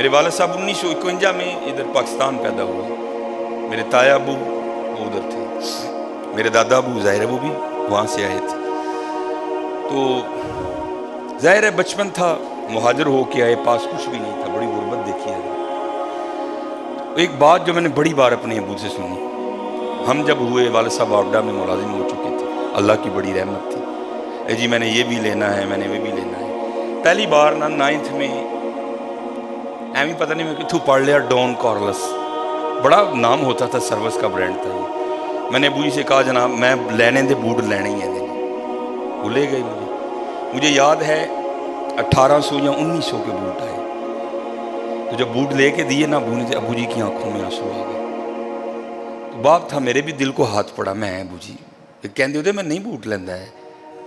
میرے والد صاحب 1951 میں ادھر پاکستان پیدا ہوئے. میرے تایا ابو وہ ادھر تھے. میرے دادا ابو ظاہر ہے وہ بھی وہاں سے آئے تھے. تو ظاہر ہے بچپن تھا, مہاجر ہو کے آئے, پاس کچھ بھی نہیں تھا, بڑی غربت دیکھی ہے. ایک بات جو میں نے بڑی بار اپنے ابو سے سنی, ہم جب ہوئے والد صاحب آبڈا میں ملازم ہو چکے تھے, اللہ کی بڑی رحمت تھی. اے جی میں نے یہ بھی لینا ہے, میں نے وہ بھی لینا ہے. پہلی بار نا 9th میں ایویں پتہ نہیں میں کتوں پڑھ لیا ڈون کارلس, بڑا نام ہوتا تھا, سروس کا برانڈ تھا یہ. میں نے ابو جی سے کہا جناب میں لینے دے بوٹ لینے ہی ہیں. وہ لے گئے. مجھے یاد ہے 1800 یا 1900 کے بوٹ آئے. تو جب بوٹ لے کے دیے نا ابو نے, ابو جی کی آنکھوں میں آنسو آ گئے. تو باپ تھا, میرے بھی دل کو ہاتھ پڑا. میں ابو جی کہتے ہوتے میں نہیں بوٹ لینا ہے,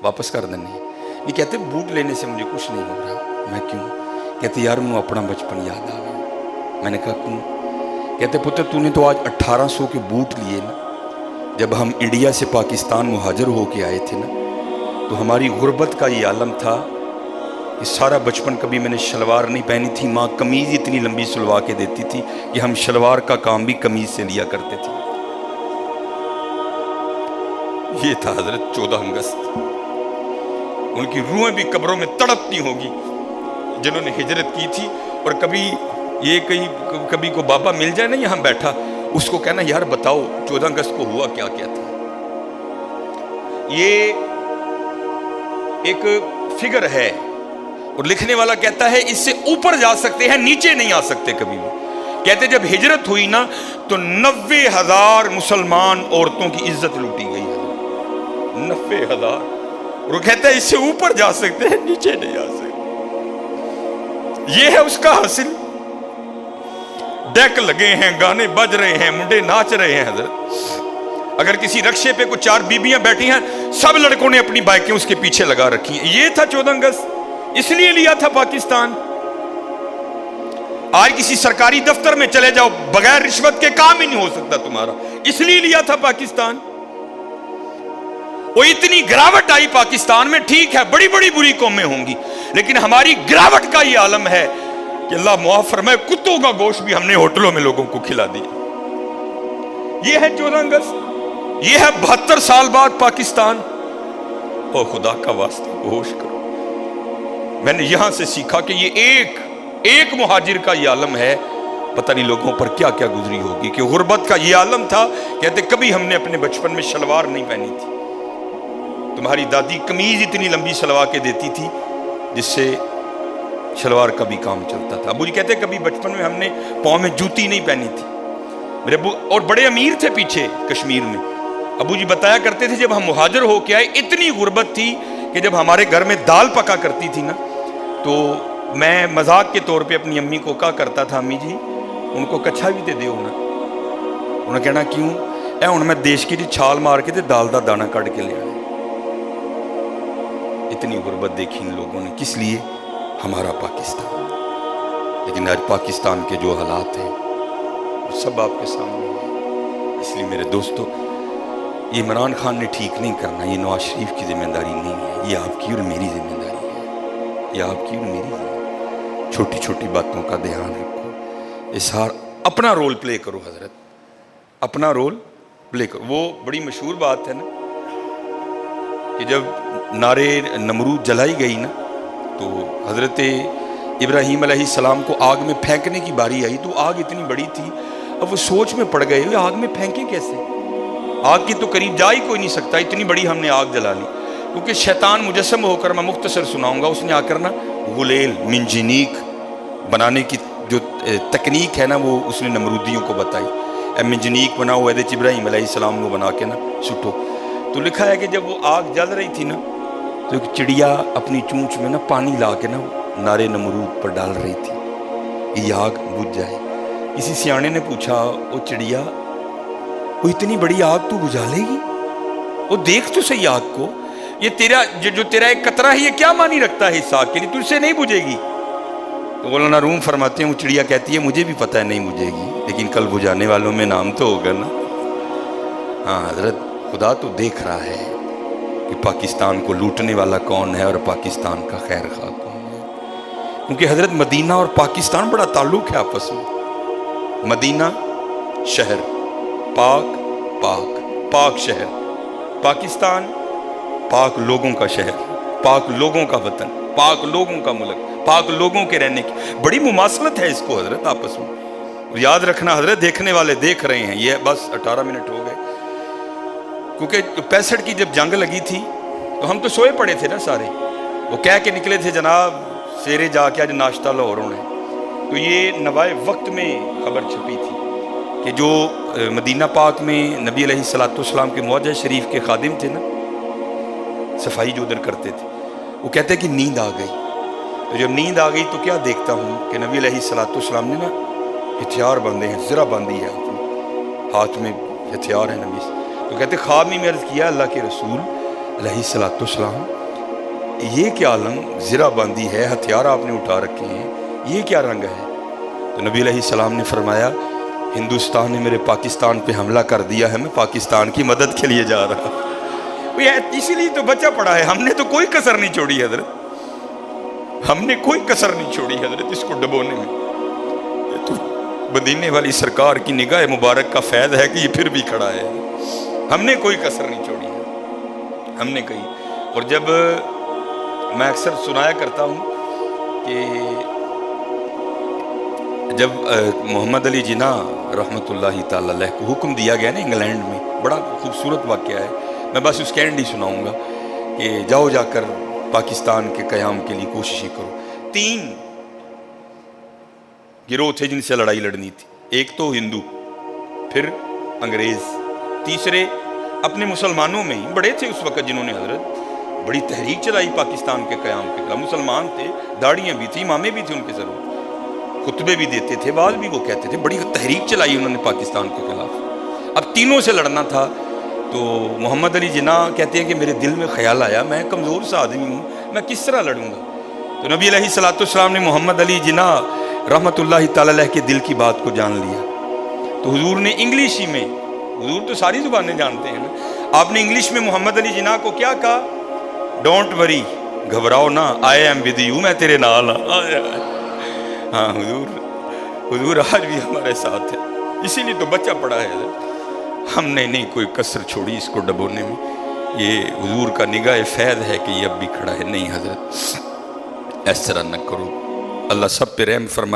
واپس کر دینے. یہ کہتے بوٹ لینے سے مجھے کچھ نہیں ہو رہا. میں کیوں؟ کہتے یار مجھے اپنا بچپن یاد آ گیا. میں نے کہا کیوں؟ کہتے پتر تو نے تو آج 1800 کے بوٹ لیے نا. جب ہم انڈیا سے پاکستان مہاجر ہو کے آئے تھے نا, تو ہماری غربت کا یہ عالم تھا کہ سارا بچپن کبھی میں نے شلوار نہیں پہنی تھی. ماں قمیض اتنی لمبی سلوا کے دیتی تھی کہ ہم شلوار کا کام بھی قمیض سے لیا کرتے تھے. یہ تھا حضرت 14 اگست. ان کی روحیں بھی قبروں میں تڑپتی ہوگی جنہوں نے ہجرت کی تھی. اور کبھی یہ کبھی کو بابا مل جائے نا یہاں بیٹھا, اس کو کہنا یار بتاؤ 14 اگست کو ہوا کیا کیا تھا. یہ ایک فگر ہے اور لکھنے والا کہتا ہے اس سے اوپر جا سکتے ہیں, نیچے نہیں آ سکتے کبھی بھی. کہتے جب ہجرت ہوئی نا تو 90,000 مسلمان عورتوں کی عزت لوٹی گئی ہے. 90,000. اور وہ کہتا ہے اس سے اوپر جا سکتے ہیں, نیچے نہیں آ سکتے. یہ ہے اس کا حاصل. ڈیک لگے ہیں, گانے بج رہے ہیں, منڈے ناچ رہے ہیں. حضرت اگر کسی رکشے پہ کچھ 4 بیبیاں بیٹھی ہیں, سب لڑکوں نے اپنی بائکیں اس کے پیچھے لگا رکھی ہیں. یہ تھا 14 اگست. اس لیے لیا تھا پاکستان. آج کسی سرکاری دفتر میں چلے جاؤ, بغیر رشوت کے کام ہی نہیں ہو سکتا تمہارا. اس لیے لیا تھا پاکستان. وہ اتنی گراوٹ آئی پاکستان میں. ٹھیک ہے بڑی بڑی بری قومیں ہوں گی, لیکن ہماری گراوٹ کا یہ عالم ہے کہ اللہ معاف فرمائے کتوں کا گوشت بھی ہم نے ہوٹلوں میں لوگوں کو کھلا دیا. یہ ہے 14 اگست. یہ ہے 72 سال بعد پاکستان. او خدا کا واسطہ ہوش کرو. میں نے یہاں سے سیکھا کہ یہ ایک مہاجر کا یہ عالم ہے. پتہ نہیں لوگوں پر کیا کیا گزری ہوگی کہ غربت کا یہ عالم تھا. کہتے کبھی ہم نے اپنے بچپن میں شلوار نہیں پہنی تھی. تمہاری دادی قمیض اتنی لمبی سلوا کے دیتی تھی جس سے شلوار کا بھی کام چلتا تھا. ابو جی کہتے کبھی بچپن میں ہم نے پاؤں میں جوتی نہیں پہنی تھی. میرے ابو اور بڑے امیر تھے پیچھے کشمیر میں. ابو جی بتایا کرتے تھے جب ہم مہاجر ہو کے آئے اتنی غربت تھی کہ جب ہمارے گھر میں دال پکا کرتی تھی نا, تو میں مذاق کے طور پہ اپنی امی کو کہا کرتا تھا امی جی ان کو کچھا بھی دے دیو نا. انہوں نے کہنا کیوں؟ اے ہوں میں دیش کی چھال مار کے تے دال دا دانہ کٹ کے لیا. اتنی غربت دیکھی ان لوگوں نے. کس لیے؟ ہمارا پاکستان. لیکن آج پاکستان کے جو حالات ہیں وہ سب آپ کے سامنے ہیں. اس لیے میرے دوستو یہ عمران خان نے ٹھیک نہیں کرنا. یہ نواز شریف کی ذمہ داری نہیں ہے, یہ آپ کی اور میری ذمہ داری ہے. یہ آپ کی اور میری ذمہ داری. چھوٹی چھوٹی باتوں کا دھیان رکھو. اظہار اپنا رول پلے کرو. حضرت اپنا رول پلے کرو. وہ بڑی مشہور بات ہے نا کہ جب نارے نمرود جلائی گئی نا تو حضرت ابراہیم علیہ السلام کو آگ میں پھینکنے کی باری آئی. تو آگ اتنی بڑی تھی, اب وہ سوچ میں پڑ گئے آگ میں پھینکیں کیسے. آگ کی تو قریب جا ہی کوئی نہیں سکتا, اتنی بڑی ہم نے آگ جلا لی. کیونکہ شیطان مجسم ہو کر, میں مختصر سناؤں گا, اس نے آ کر نا غلیل منجنیق بنانے کی جو تکنیک ہے نا وہ اس نے نمرودیوں کو بتائی. اے منجنیق بناؤ, ایدے ابراہیم علیہ السلام کو بنا کے نا سٹو. تو لکھا ہے کہ جب وہ آگ جل رہی تھی نا تو ایک چڑیا اپنی چونچ میں نا پانی لا کے نا نارے نمرود پر ڈال رہی تھی کہ یہ آگ بجھ جائے. کسی سیانے نے پوچھا وہ چڑیا وہ اتنی بڑی آگ تو بجھا لے گی؟ وہ دیکھ تو صحیح آگ کو, یہ تیرا جو تیرا ایک قطرہ ہے یہ کیا معنی رکھتا ہے اس آگ کے لیے, تجھ سے نہیں بجھے گی. تو مولانا روم فرماتے ہیں وہ چڑیا کہتی ہے مجھے بھی پتہ ہے نہیں بجھے گی, لیکن کل بجھانے والوں میں نام تو ہوگا نا. ہاں حضرت خدا تو دیکھ رہا ہے کہ پاکستان کو لوٹنے والا کون ہے اور پاکستان کا خیر خواہ کون ہے. کیونکہ حضرت مدینہ اور پاکستان بڑا تعلق ہے آپس میں. مدینہ شہر پاک پاک پاک شہر، پاکستان پاک لوگوں کا شہر، پاک لوگوں کا وطن، پاک لوگوں کا ملک، پاک لوگوں کے رہنے کی بڑی مماثلت ہے اس کو حضرت آپس میں. یاد رکھنا حضرت، دیکھنے والے دیکھ رہے ہیں، یہ بس 18 منٹ ہو گئے. کیونکہ 65 کی جب جنگ لگی تھی تو ہم تو سوئے پڑے تھے نا سارے. وہ کہہ کے نکلے تھے جناب سیرے جا کے آج ناشتہ لاہور ہونا ہے. تو یہ نوائے وقت میں خبر چھپی تھی کہ جو مدینہ پاک میں نبی علیہ الصلوۃ والسلام کے معجزہ شریف کے خادم تھے نا، صفائی جو ادھر کرتے تھے، وہ کہتے ہیں کہ نیند آ گئی. تو جب نیند آ گئی تو کیا دیکھتا ہوں کہ نبی علیہ الصلوۃ والسلام نے نا ہتھیار باندھے ہیں، زرہ باندھی ہے ہاتھ میں ہتھیار ہے نبی سے. تو کہتے خواب میں عرض کیا اللہ کے رسول علیہ الصلوۃ والسلام، یہ کیا عالم زرہ باندھی ہے، ہتھیار آپ نے اٹھا رکھے ہیں، یہ کیا رنگ ہے؟ تو نبی علیہ السلام نے فرمایا ہندوستان نے میرے پاکستان پہ حملہ کر دیا ہے، میں پاکستان کی مدد کے لیے جا رہا ہوں. اسی لیے تو بچہ پڑا ہے. ہم نے تو کوئی کسر نہیں چھوڑی حضرت، ہم نے کوئی کسر نہیں چھوڑی حضرت اس کو ڈبونے میں. یہ تو مدینے والی سرکار کی نگاہ مبارک کا فیض ہے کہ یہ پھر بھی کھڑا ہے. ہم نے کوئی کسر نہیں چھوڑی ہے، ہم نے کہی. اور جب میں اکثر سنایا کرتا ہوں کہ جب محمد علی جناح رحمۃ اللہ تعالی علیہ کو حکم دیا گیا نا انگلینڈ میں، بڑا خوبصورت واقعہ ہے، میں بس اس کا اینڈ ہی سناؤں گا کہ جاؤ جا کر پاکستان کے قیام کے لیے کوششیں کرو. 3 گروہ تھے جن سے لڑائی لڑنی تھی. ایک تو ہندو، پھر انگریز، تیسرے اپنے مسلمانوں میں ہی بڑے تھے اس وقت جنہوں نے حضرت بڑی تحریک چلائی پاکستان کے قیام کے خلاف. مسلمان تھے، داڑیاں بھی تھیں، امامے بھی تھے ان کے سروں، خطبے بھی دیتے تھے، بعض بھی وہ کہتے تھے. بڑی تحریک چلائی انہوں نے پاکستان کے خلاف. اب تینوں سے لڑنا تھا. تو محمد علی جناح کہتے ہیں کہ میرے دل میں خیال آیا میں کمزور سا آدمی ہوں، میں کس طرح لڑوں گا. تو نبی علیہ الصلوۃ والسلام نے محمد علی جناح رحمۃ اللہ تعالی علیہ کے دل کی بات کو جان لیا. تو حضور نے انگلش ہی میں، حضور تو ساری زبانیں جانتے ہیں نا، آپ نے انگلش میں محمد علی جناح کو کیا کہا؟ ڈونٹ وری، گھبراؤ نہ، آئی ایم ود یو، میں تیرے نال ہاں. ہاں حضور آج بھی ہمارے ساتھ ہے. اسی لیے تو بچہ پڑا ہے. ہم نے نہیں کوئی کسر چھوڑی اس کو ڈبونے میں. یہ حضور کا نگاہ فیض ہے کہ یہ اب بھی کھڑا ہے. نہیں حضرت ایس طرح نہ کرو، اللہ سب پہ رحم فرمائے.